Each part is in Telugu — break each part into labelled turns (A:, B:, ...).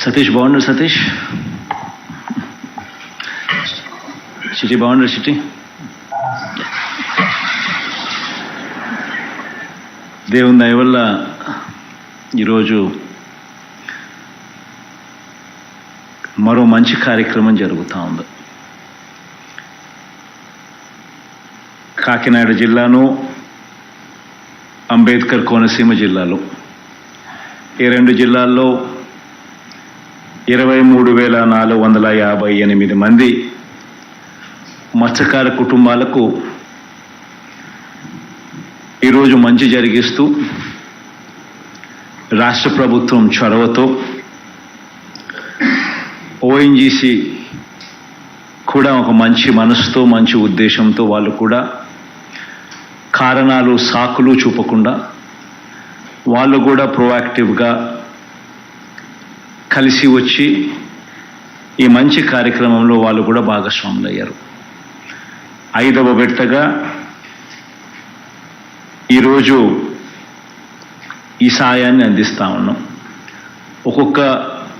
A: సతీష్ బాగున్నారు. సతీష్ సిటీ బాగున్నారు. సిటీ దేవుని దయ వల్ల ఈరోజు మరో మంచి కార్యక్రమం జరుగుతూ ఉంది. కాకినాడ జిల్లాను, అంబేద్కర్ కోనసీమ జిల్లాలో ఈ రెండు జిల్లాల్లో 23,458 మంది మత్స్యకార కుటుంబాలకు ఈరోజు మంచి జరిగిస్తూ రాష్ట్ర ప్రభుత్వం చొరవతో ఓఎన్జీసీ కూడా ఒక మంచి మనసుతో, మంచి ఉద్దేశంతో వాళ్ళు కూడా కారణాలు, సాకులు చూపకుండా వాళ్ళు కూడా ప్రోయాక్టివ్గా కలిసి వచ్చి ఈ మంచి కార్యక్రమంలో వాళ్ళు కూడా భాగస్వాములు అయ్యారు. 5వ విడతగా ఈరోజు ఈ సాయాన్ని అందిస్తూ ఉన్నాం. ఒక్కొక్క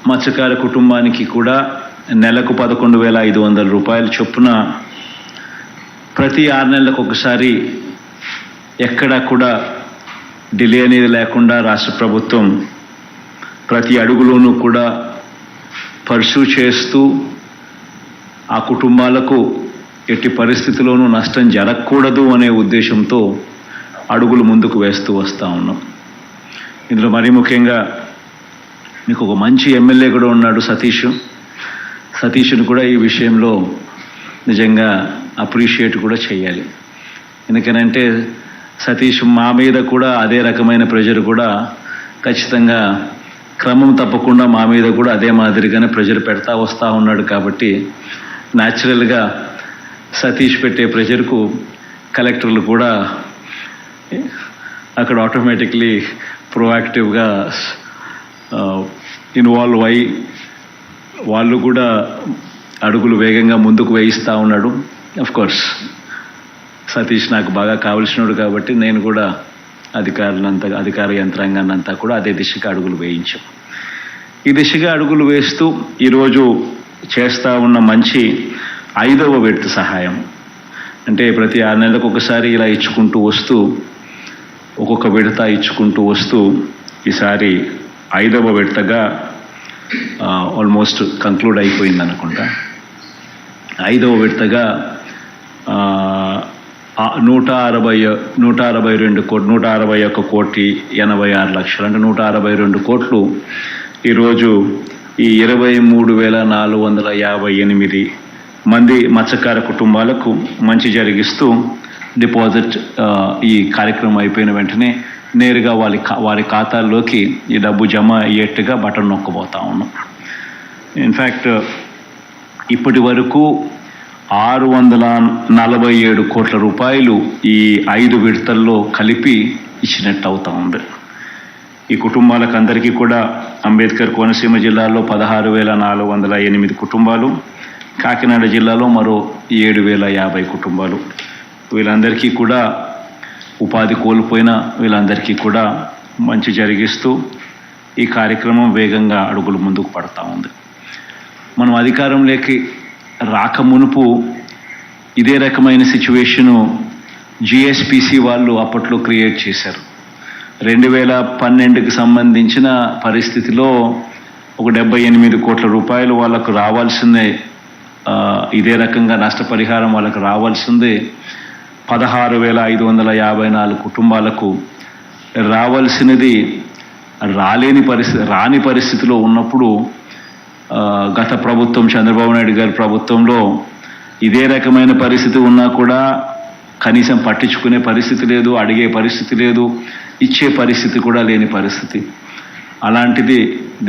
A: మత్స్యకార కుటుంబానికి కూడా నెలకు 11,500 రూపాయల చొప్పున ప్రతి 6 నెలలకు ఒకసారి ఎక్కడా కూడా డిలే అనేది లేకుండా రాష్ట్ర ప్రభుత్వం ప్రతి అడుగులోనూ కూడా పర్సూ చేస్తూ ఆ కుటుంబాలకు ఎట్టి పరిస్థితుల్లోనూ నష్టం జరగకూడదు అనే ఉద్దేశంతో అడుగులు ముందుకు వేస్తూ వస్తూ ఉన్నాం. ఇందులో మరీ ముఖ్యంగా మీకు ఒక మంచి ఎమ్మెల్యే కూడా ఉన్నాడు, సతీష్ను కూడా ఈ విషయంలో నిజంగా అప్రిషియేట్ కూడా చేయాలి. ఎందుకనంటే సతీష్ మా మీద కూడా అదే రకమైన ప్రెజర్ కూడా ఖచ్చితంగా క్రమం తప్పకుండా మా మీద కూడా అదే మాదిరిగానే ప్రెజర్ పెడతా వస్తూ ఉన్నాడు. కాబట్టి న్యాచురల్గా సతీష్ పెట్టే ప్రెజర్కు కలెక్టర్లు కూడా అక్కడ ఆటోమేటిక్లీ ప్రోయాక్టివ్గా ఇన్వాల్వ్ అయ్యి వాళ్ళు కూడా అడుగులు వేగంగా ముందుకు వేయిస్తూ ఉన్నాడు. అఫ్కోర్స్ సతీష్ నాకు బాగా కావలసినాడు కాబట్టి నేను కూడా అధికార యంత్రాంగాన్ని అంతా కూడా అదే దిశగా అడుగులు వేయించాం. ఈ దిశగా అడుగులు వేస్తూ ఈరోజు చేస్తూ ఉన్న మంచి 5వ విడత సహాయం అంటే ప్రతి 6 నెలలకు ఒకసారి ఇలా ఇచ్చుకుంటూ వస్తూ ఒక్కొక్క విడత ఇచ్చుకుంటూ వస్తూ ఈసారి 5వ విడతగా ఆల్మోస్ట్ కంక్లూడ్ అయిపోయింది అనుకుంటా. 5వ విడతగా 161,86,000,000 అంటే 162 కోట్లు ఈరోజు ఈ 23,458 మంది మత్స్యకార కుటుంబాలకు మంచి జరిగిస్తూ డిపాజిట్ ఈ కార్యక్రమం అయిపోయిన వెంటనే నేరుగా వారి ఖాతాల్లోకి ఈ డబ్బు జమ అయ్యేట్టుగా బటన్ నొక్కబోతా ఉన్నాం. ఇన్ఫ్యాక్ట్ ఇప్పటి వరకు 647 కోట్ల రూపాయలు ఈ 5 విడతల్లో కలిపి ఇచ్చినట్టు అవుతా ఉంది. ఈ కుటుంబాలకు అందరికీ కూడా అంబేద్కర్ కోనసీమ జిల్లాలో 16,408 కుటుంబాలు, కాకినాడ జిల్లాలో మరో 7,050 కుటుంబాలు, వీళ్ళందరికీ కూడా ఉపాధి కోల్పోయిన వీళ్ళందరికీ కూడా మంచి జరిగిస్తూ ఈ కార్యక్రమం వేగంగా అడుగులు ముందుకు పడతా ఉంది. మనం అధికారంలోకి రాక మునుపు ఇదే రకమైన సిచ్యువేషను జిఎస్పిసి వాళ్ళు అప్పట్లో క్రియేట్ చేశారు. 2012కి సంబంధించిన పరిస్థితిలో ఒక 78 కోట్ల రూపాయలు వాళ్ళకు రావాల్సిందే, ఇదే రకంగా నష్టపరిహారం వాళ్ళకు రావాల్సిందే. 16,554 కుటుంబాలకు రావాల్సినది రాని పరిస్థితిలో ఉన్నప్పుడు గత ప్రభుత్వం చంద్రబాబు నాయుడు గారి ప్రభుత్వంలో ఇదే రకమైన పరిస్థితి ఉన్నా కూడా కనీసం పట్టించుకునే పరిస్థితి లేదు, అడిగే పరిస్థితి లేదు, ఇచ్చే పరిస్థితి కూడా లేని పరిస్థితి. అలాంటిది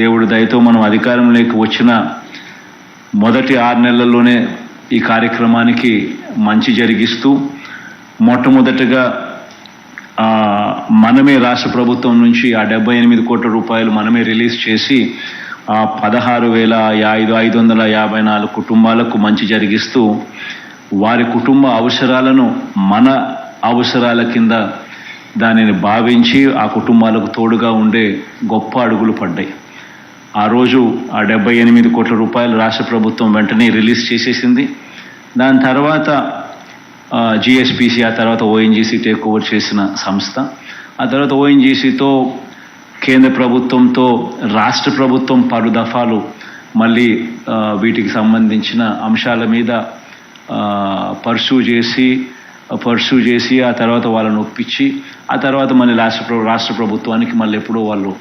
A: దేవుడి దయతో మనం అధికారంలోకి వచ్చిన మొదటి 6 నెలల్లోనే ఈ కార్యక్రమానికి మంచి జరిగిస్తూ మొట్టమొదటిగా మనమే రాష్ట్ర ప్రభుత్వం నుంచి ఆ 78 కోట్ల రూపాయలు మనమే రిలీజ్ చేసి 16,554 కుటుంబాలకు మంచి జరిగిస్తూ వారి కుటుంబ అవసరాలను మన అవసరాల కింద దానిని భావించి ఆ కుటుంబాలకు తోడుగా ఉండే గొప్ప అడుగులు పడ్డాయి. ఆ రోజు ఆ 78 కోట్ల రూపాయలు రాష్ట్ర ప్రభుత్వం వెంటనే రిలీజ్ చేసేసింది. దాని తర్వాత జిఎస్పిసి, ఆ తర్వాత ఓఎన్జీసీ టేక్ ఓవర్ చేసిన సంస్థ. ఆ తర్వాత ఓఎన్జీసీతో కేంద్ర ప్రభుత్వంతో రాష్ట్ర ప్రభుత్వం పలు దఫాలు మళ్ళీ వీటికి సంబంధించిన అంశాల మీద పర్సూ చేసి ఆ తర్వాత వాళ్ళని ఒప్పించి ఆ తర్వాత మళ్ళీ రాష్ట్ర ప్రభుత్వానికి మళ్ళీ ఎప్పుడో వాళ్ళు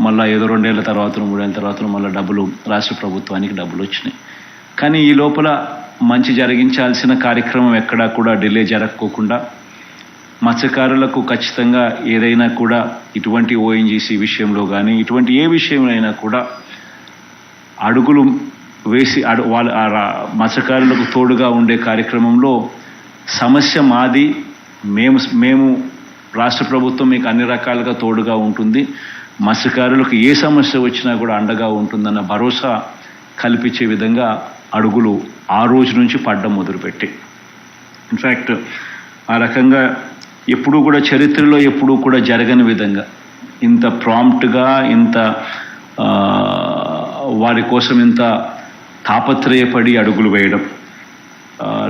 A: మళ్ళీ ఏదో 2 ఏళ్ల తర్వాత 3 ఏళ్ళ తర్వాత మళ్ళీ రాష్ట్ర ప్రభుత్వానికి డబ్బులు వచ్చినాయి. కానీ ఈ లోపల మంచి జరిగించాల్సిన కార్యక్రమం ఎక్కడా కూడా డిలే జరగకోకుండా మత్స్యకారులకు ఖచ్చితంగా ఏదైనా కూడా ఇటువంటి ఓఎన్జీసీ విషయంలో కానీ ఇటువంటి ఏ విషయంలో కూడా అడుగులు వేసి వాళ్ళ మత్స్యకారులకు తోడుగా ఉండే కార్యక్రమంలో సమస్య మాది, మేము రాష్ట్ర ప్రభుత్వం మీకు అన్ని రకాలుగా తోడుగా ఉంటుంది, మత్స్యకారులకు ఏ సమస్య వచ్చినా కూడా అండగా ఉంటుందన్న భరోసా కల్పించే విధంగా అడుగులు ఆ రోజు నుంచి పడ్డం మొదలుపెట్టి, ఇన్ఫ్యాక్ట్ ఆ రకంగా ఎప్పుడూ కూడా చరిత్రలో ఎప్పుడూ కూడా జరగని విధంగా ఇంత ప్రాంప్ట్గా, ఇంత వారి కోసం ఇంత తాపత్రయపడి అడుగులు వేయడం.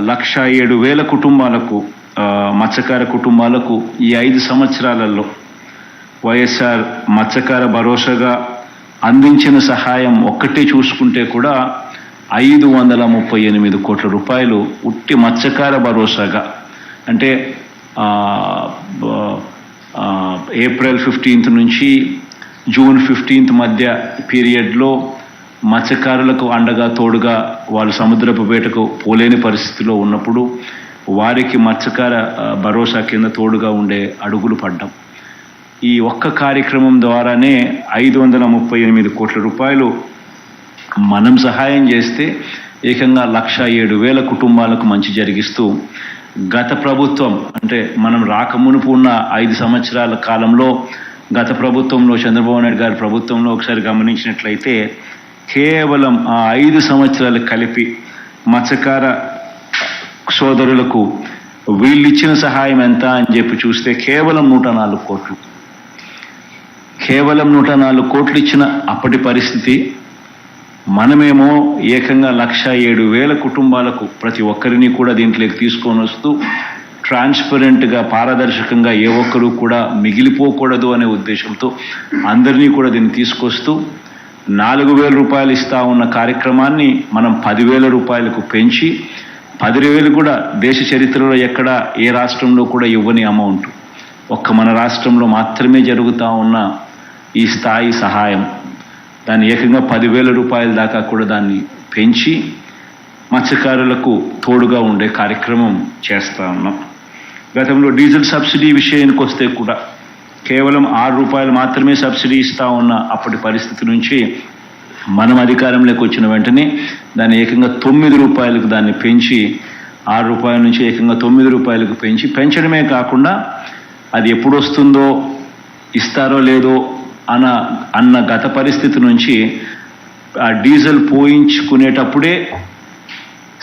A: 107,000 కుటుంబాలకు, మత్స్యకార కుటుంబాలకు ఈ 5 సంవత్సరాలలో వైఎస్ఆర్ మత్స్యకార భరోసాగా అందించిన సహాయం ఒక్కటే చూసుకుంటే కూడా 538 కోట్ల రూపాయలు ఉట్టి మత్స్యకార భరోసాగా, అంటే ఏప్రిల్ 15 నుంచి జూన్ 15 మధ్య పీరియడ్లో మత్స్యకారులకు అండగా తోడుగా వాళ్ళు సముద్రపు వేటకు పోలేని పరిస్థితిలో ఉన్నప్పుడు వారికి మత్స్యకార భరోసా కింద తోడుగా ఉండే అడుగులు పడ్డాం. ఈ ఒక్క కార్యక్రమం ద్వారానే 538 కోట్ల రూపాయలు మనం సహాయం చేస్తే ఏకంగా 107,000 కుటుంబాలకు మంచి జరిగిస్తూ, గత ప్రభుత్వం అంటే మనం రాకమునుపు ఉన్న 5 సంవత్సరాల కాలంలో గత ప్రభుత్వంలో చంద్రబాబు నాయుడు గారి ప్రభుత్వంలో ఒకసారి గమనించినట్లయితే కేవలం ఆ 5 సంవత్సరాలు కలిపి మత్స్యకార సోదరులకు వీళ్ళు ఇచ్చిన సహాయం ఎంత అని చెప్పి చూస్తే కేవలం 104 కోట్లు. కేవలం 104 కోట్లు ఇచ్చిన అప్పటి పరిస్థితి, మనమేమో ఏకంగా 107,000 కుటుంబాలకు ప్రతి ఒక్కరిని కూడా దీంట్లోకి తీసుకొని వస్తూ ట్రాన్స్పరెంట్గా, పారదర్శకంగా ఏ ఒక్కరూ కూడా మిగిలిపోకూడదు అనే ఉద్దేశంతో అందరినీ కూడా దీన్ని తీసుకొస్తూ 4,000 రూపాయలు ఇస్తా ఉన్న కార్యక్రమాన్ని మనం 10,000 రూపాయలకు పెంచి, 10,000 కూడా దేశ చరిత్రలో ఎక్కడ ఏ రాష్ట్రంలో కూడా ఇవ్వని అమౌంట్, ఒక్క మన రాష్ట్రంలో మాత్రమే జరుగుతూ ఉన్న ఈ స్థాయి సహాయం, దాన్ని ఏకంగా 10,000 రూపాయల దాకా కూడా దాన్ని పెంచి మత్స్యకారులకు తోడుగా ఉండే కార్యక్రమం చేస్తూ ఉన్నాం. గతంలో డీజిల్ సబ్సిడీ విషయానికి వస్తే కూడా కేవలం 6 రూపాయలు మాత్రమే సబ్సిడీ ఇస్తూ ఉన్న అప్పటి పరిస్థితి నుంచి మనం అధికారంలోకి వచ్చిన వెంటనే దాన్ని ఏకంగా 9 రూపాయలకు దాన్ని పెంచి, 6 రూపాయల నుంచి ఏకంగా 9 రూపాయలకు పెంచడమే కాకుండా అది ఎప్పుడు వస్తుందో, ఇస్తారో లేదో అన్న గత పరిస్థితి నుంచి ఆ డీజిల్ పోయించుకునేటప్పుడే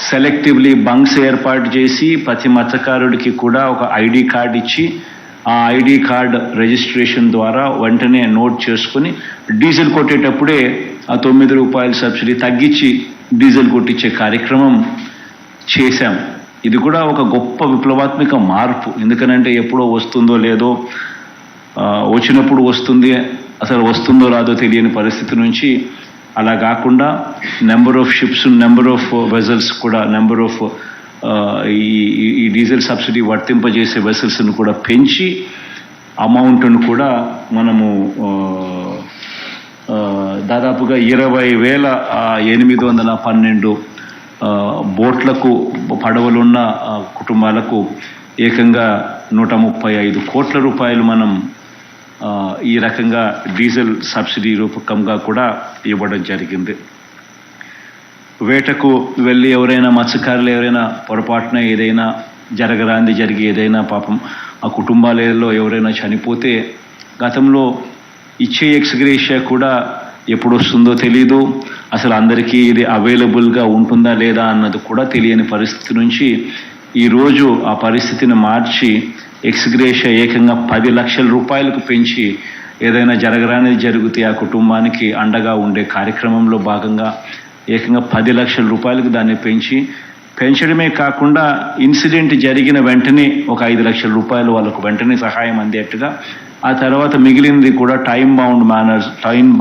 A: సెలెక్టివ్లీ బంక్స్ ఏర్పాటు చేసి ప్రతి మత్స్యకారుడికి కూడా ఒక ఐడి కార్డు ఇచ్చి, ఆ ఐడి కార్డ్ రిజిస్ట్రేషన్ ద్వారా వెంటనే నోట్ చేసుకుని డీజిల్ కొట్టేటప్పుడే ఆ 9 రూపాయల సబ్సిడీ తగ్గించి డీజిల్ కొట్టించే కార్యక్రమం చేశాం. ఇది కూడా ఒక గొప్ప విప్లవాత్మక మార్పు. ఎందుకనంటే ఎప్పుడో వస్తుందో లేదో, వచ్చినప్పుడు వస్తుంది, అసలు వస్తుందో రాదో తెలియని పరిస్థితి నుంచి అలా కాకుండా number of ships, number of vessels కూడా, నెంబర్ ఆఫ్ ఈ డీజిల్ సబ్సిడీ వర్తింపజేసే వెసల్స్ను కూడా పెంచి అమౌంట్ను కూడా మనము దాదాపుగా 20,812 బోట్లకు, పడవలున్న కుటుంబాలకు ఏకంగా 135 కోట్ల రూపాయలు మనం ఈ రకంగా డీజిల్ సబ్సిడీ రూపకంగా కూడా ఇవ్వడం జరిగింది. వేటకు వెళ్ళి ఎవరైనా మత్స్యకారులు ఎవరైనా పొరపాటున ఏదైనా జరిగి ఏదైనా పాపం ఆ కుటుంబాలలో ఎవరైనా చనిపోతే గతంలో ఇచ్చే ఎక్స్గ్రేషియా కూడా ఎప్పుడు వస్తుందో తెలీదు, అసలు అందరికీ ఇది అవైలబుల్గా ఉంటుందా లేదా అన్నది కూడా తెలియని పరిస్థితి నుంచి ఈరోజు ఆ పరిస్థితిని మార్చి ఎక్స్గ్రేషియా ఏకంగా 10 లక్షల రూపాయలకు పెంచి ఏదైనా జరగరానిది జరిగితే ఆ కుటుంబానికి అండగా ఉండే కార్యక్రమంలో భాగంగా ఏకంగా 10 లక్షల రూపాయలకు దాన్ని పెంచడమే కాకుండా ఇన్సిడెంట్ జరిగిన వెంటనే ఒక 5 లక్షల రూపాయలు వాళ్ళకు వెంటనే సహాయం అందేట్టుగా, ఆ తర్వాత మిగిలినది కూడా టైం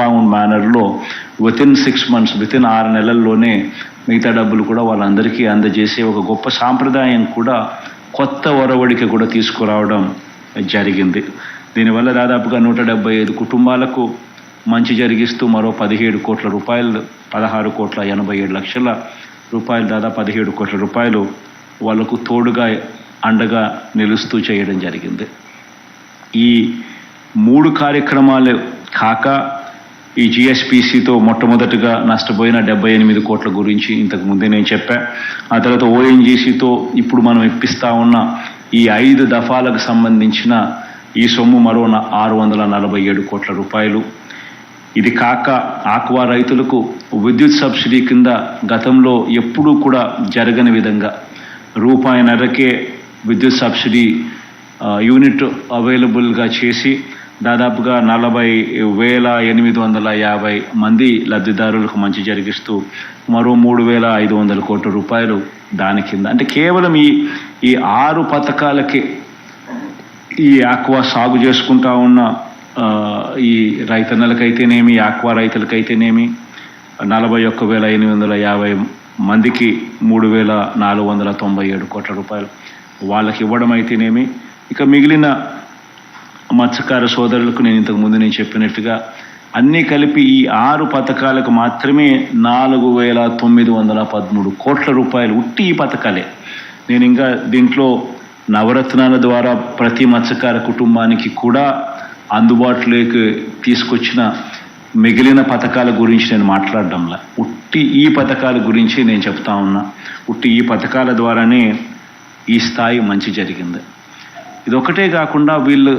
A: బౌండ్ మేనర్లో వితిన్ 6 months, వితిన్ 6 నెలల్లోనే మిగతా డబ్బులు కూడా వాళ్ళందరికీ అందజేసే ఒక గొప్ప సాంప్రదాయం కూడా కొత్త ఒరవడికి కూడా తీసుకురావడం జరిగింది. దీనివల్ల దాదాపుగా 175 కుటుంబాలకు మంచి జరిగిస్తూ మరో 17 కోట్ల రూపాయలు, 16,87,00,000 రూపాయలు, దాదాపు 17 కోట్ల రూపాయలు వాళ్ళకు తోడుగా అండగా నిలుస్తూ చేయడం జరిగింది. ఈ 3 కార్యక్రమాలు కాక ఈ జిఎస్పిసితో మొట్టమొదటిగా నష్టపోయిన 78 కోట్ల గురించి ఇంతకు ముందే నేను చెప్పా. ఆ తర్వాత ఓఎన్జీసీతో ఇప్పుడు మనం ఇప్పిస్తా ఉన్న ఈ 5 దఫాలకు సంబంధించిన ఈ సొమ్ము మరో 647 కోట్ల రూపాయలు. ఇది కాక ఆక్వా రైతులకు విద్యుత్ సబ్సిడీ కింద గతంలో ఎప్పుడూ కూడా జరగని విధంగా ₹1.5కే విద్యుత్ సబ్సిడీ యూనిట్ అవైలబుల్గా చేసి దాదాపుగా 40,850 మంది లబ్ధిదారులకు మంచి జరిగిస్తూ మరో 3,500 కోట్ల రూపాయలు దాని కింద. అంటే కేవలం ఈ 6 పథకాలకి ఈ ఆక్వా సాగు చేసుకుంటా ఉన్న ఈ రైతన్నలకైతేనేమి, ఆక్వా రైతులకైతేనేమి 41,850 మందికి 3,497 కోట్ల రూపాయలు వాళ్ళకి ఇవ్వడం అయితేనేమి, ఇక మిగిలిన మత్స్యకార సోదరులకు నేను చెప్పినట్టుగా అన్నీ కలిపి ఈ 6 పథకాలకు మాత్రమే 4,913 కోట్ల రూపాయలు ఉట్టి ఈ పథకాలే. నేను ఇంకా దీంట్లో నవరత్నాల ద్వారా ప్రతి మత్స్యకార కుటుంబానికి కూడా అందుబాటులోకి తీసుకొచ్చిన మిగిలిన పథకాల గురించి నేను మాట్లాడడంలా, ఉట్టి ఈ పథకాల గురించి నేను చెప్తా ఉన్నా. ఉట్టి ఈ పథకాల ద్వారానే ఈ స్థాయి మంచి జరిగింది. ఇదొకటే కాకుండా వీళ్ళు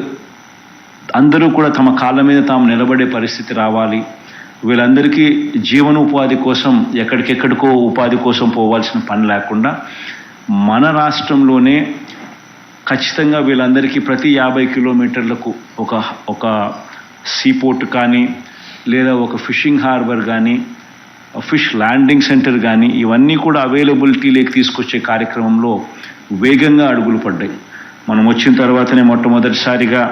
A: అందరూ కూడా తమ కాళ్ళ మీద తాము నిలబడే పరిస్థితి రావాలి. వీళ్ళందరికీ జీవనోపాధి కోసం ఎక్కడికెక్కడికో ఉపాధి కోసం పోవాల్సిన పని లేకుండా మన రాష్ట్రంలోనే ఖచ్చితంగా వీళ్ళందరికీ ప్రతి 50 కిలోమీటర్లకు ఒక సీపోర్ట్ కానీ, లేదా ఒక ఫిషింగ్ హార్బర్ కానీ, ఫిష్ ల్యాండింగ్ సెంటర్ కానీ, ఇవన్నీ కూడా అవైలబిలిటీలోకి తీసుకొచ్చే కార్యక్రమంలో వేగంగా అడుగులు పడ్డాయి. మనం వచ్చిన తర్వాతనే మొట్టమొదటిసారిగా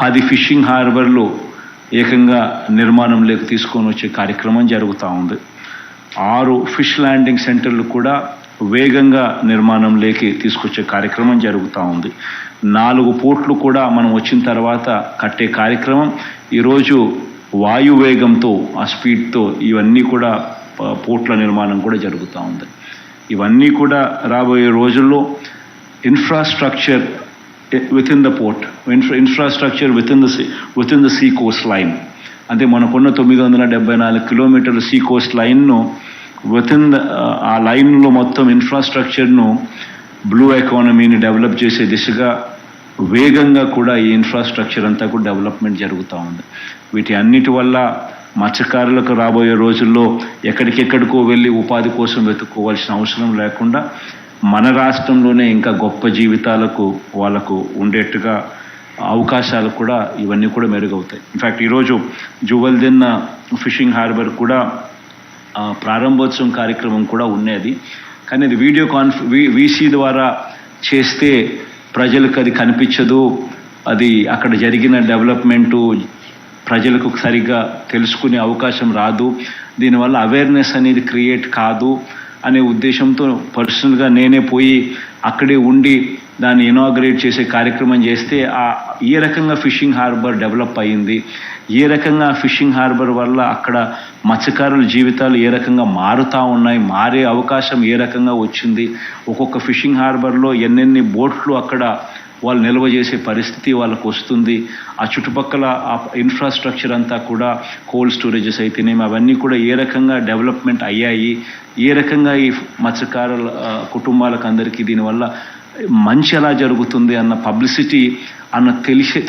A: 10 ఫిషింగ్ హార్బర్లు ఏకంగా నిర్మాణంలోకి తీసుకొని వచ్చే కార్యక్రమం జరుగుతూ ఉంది. 6 ఫిష్ ల్యాండింగ్ సెంటర్లు కూడా వేగంగా నిర్మాణంలోకి తీసుకొచ్చే కార్యక్రమం జరుగుతూ ఉంది. 4 పోర్ట్లు కూడా మనం వచ్చిన తర్వాత కట్టే కార్యక్రమం ఈరోజు వాయువేగంతో, ఆ స్పీడ్తో ఇవన్నీ కూడా పోర్ట్ల నిర్మాణం కూడా జరుగుతూ ఉంది. ఇవన్నీ కూడా రాబోయే రోజుల్లో infrastructure with in the port, infrastructure with in the sea coast line, అంటే మనకున్న 974 కిలోమీటర్ల సీ కోస్ట్ లైన్ను ఆ లైన్లో మొత్తం ఇన్ఫ్రాస్ట్రక్చర్ను, బ్లూ ఎకానమీని డెవలప్ చేసే దిశగా వేగంగా కూడా ఈ ఇన్ఫ్రాస్ట్రక్చర్ అంతా కూడా డెవలప్మెంట్ జరుగుతూ ఉంది. వీటి అన్నిటి వల్ల మత్స్యకారులకు రాబోయే రోజుల్లో ఎక్కడికెక్కడికో వెళ్ళి ఉపాధి కోసం వెతుక్కోవాల్సిన అవసరం లేకుండా మన రాష్ట్రంలోనే ఇంకా గొప్ప జీవితాలకు వాళ్ళకు ఉండేట్టుగా అవకాశాలు కూడా ఇవన్నీ కూడా మెరుగవుతాయి. ఇన్ఫ్యాక్ట్ ఈరోజు జువల్దిన్ ఫిషింగ్ హార్బర్ కూడా ప్రారంభోత్సవం కార్యక్రమం కూడా ఉన్నది. కానీ అది వీసీ ద్వారా చేస్తే ప్రజలకు అది కనిపించదు, అది అక్కడ జరిగిన డెవలప్మెంటు ప్రజలకు సరిగ్గా తెలుసుకునే అవకాశం రాదు, దీనివల్ల అవేర్నెస్ అనేది క్రియేట్ కాదు అనే ఉద్దేశంతో పర్సనల్గా నేనే పోయి అక్కడే ఉండి దాన్ని ఇనాగ్రేట్ చేసే కార్యక్రమం చేస్తే ఏ రకంగా ఫిషింగ్ హార్బర్ డెవలప్ అయ్యింది, ఏ రకంగా ఫిషింగ్ హార్బర్ వల్ల అక్కడ మత్స్యకారుల జీవితాలు ఏ రకంగా మారుతూ ఉన్నాయి, మారే అవకాశం ఏ రకంగా వచ్చింది, ఒక్కొక్క ఫిషింగ్ హార్బర్లో ఎన్నెన్ని బోట్లు అక్కడ వాళ్ళు నిల్వ చేసే పరిస్థితి వాళ్ళకు వస్తుంది, ఆ చుట్టుపక్కల ఆ ఇన్ఫ్రాస్ట్రక్చర్ అంతా కూడా కోల్డ్ స్టోరేజెస్ అయితేనేమి అవన్నీ కూడా ఏ రకంగా డెవలప్మెంట్ అయ్యాయి, ఏ రకంగా ఈ మత్స్యకారుల కుటుంబాలకు అందరికీ దీనివల్ల మంచి ఎలా జరుగుతుంది అన్న పబ్లిసిటీ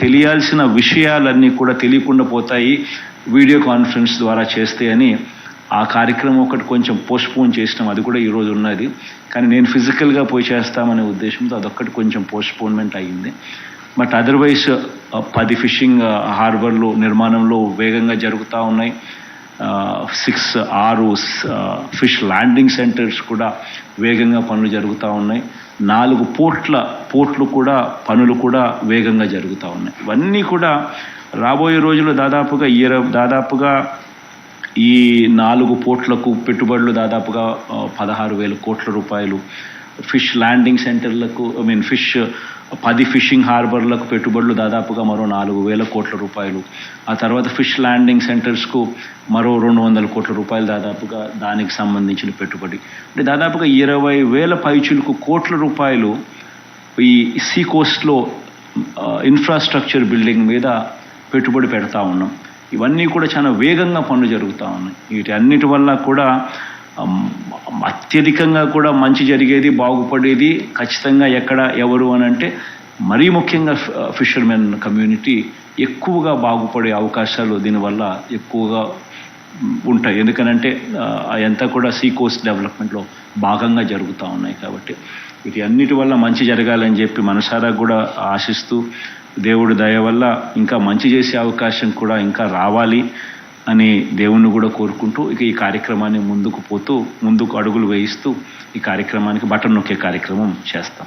A: తెలియాల్సిన విషయాలన్నీ కూడా తెలియకుండా పోతాయి వీడియో కాన్ఫరెన్స్ ద్వారా చేస్తే అని ఆ కార్యక్రమం ఒకటి కొంచెం పోస్ట్పోన్ చేసినాం. అది కూడా ఈరోజు ఉన్నది, కానీ నేను ఫిజికల్గా పోయి చేస్తామనే ఉద్దేశంతో అదొక్కటి కొంచెం పోస్ట్పోన్మెంట్ అయ్యింది. బట్ అదర్వైజ్ 10 ఫిషింగ్ హార్బర్లు నిర్మాణంలో వేగంగా జరుగుతూ ఉన్నాయి. 6 ఫిష్ ల్యాండింగ్ సెంటర్స్ కూడా వేగంగా పనులు జరుగుతూ ఉన్నాయి. 4 పోర్ట్లు కూడా పనులు కూడా వేగంగా జరుగుతూ ఉన్నాయి. ఇవన్నీ కూడా రాబోయే రోజుల్లో దాదాపుగా ఈ 4 పోర్ట్లకు పెట్టుబడులు దాదాపుగా 16,000 కోట్ల రూపాయలు. ఫిష్ ల్యాండింగ్ సెంటర్లకు 10 ఫిషింగ్ హార్బర్లకు పెట్టుబడులు దాదాపుగా మరో 4,000 కోట్ల రూపాయలు. ఆ తర్వాత ఫిష్ ల్యాండింగ్ సెంటర్స్కు మరో 200 కోట్ల రూపాయలు దాదాపుగా దానికి సంబంధించిన పెట్టుబడి. అంటే దాదాపుగా 20,000 పైచులకు కోట్ల రూపాయలు ఈ సీ కోస్ట్లో ఇన్ఫ్రాస్ట్రక్చర్ బిల్డింగ్ మీద పెట్టుబడి పెడతా ఉన్నాం. ఇవన్నీ కూడా చాలా వేగంగా పనులు జరుగుతూ ఉన్నాయి. వీటి అన్నిటి వల్ల కూడా అత్యధికంగా కూడా మంచి జరిగేది, బాగుపడేది ఖచ్చితంగా ఎవరు అని అంటే మరీ ముఖ్యంగా ఫిషర్మెన్ కమ్యూనిటీ ఎక్కువగా బాగుపడే అవకాశాలు దీనివల్ల ఎక్కువగా ఉంటాయి. ఎందుకనంటే అదంతా కూడా సీ కోస్ట్ డెవలప్మెంట్లో భాగంగా జరుగుతూ ఉన్నాయి. కాబట్టి వీటి అన్నిటి వల్ల మంచి జరగాలని చెప్పి మనసారా కూడా ఆశిస్తూ, దేవుడి దయ వల్ల ఇంకా మంచి చేసే అవకాశం కూడా ఇంకా రావాలి అని దేవుణ్ణి కూడా కోరుకుంటూ ఇక ఈ కార్యక్రమాన్ని ముందుకు అడుగులు వేయిస్తూ ఈ కార్యక్రమానికి బటన్ నొక్కే కార్యక్రమం చేస్తాం.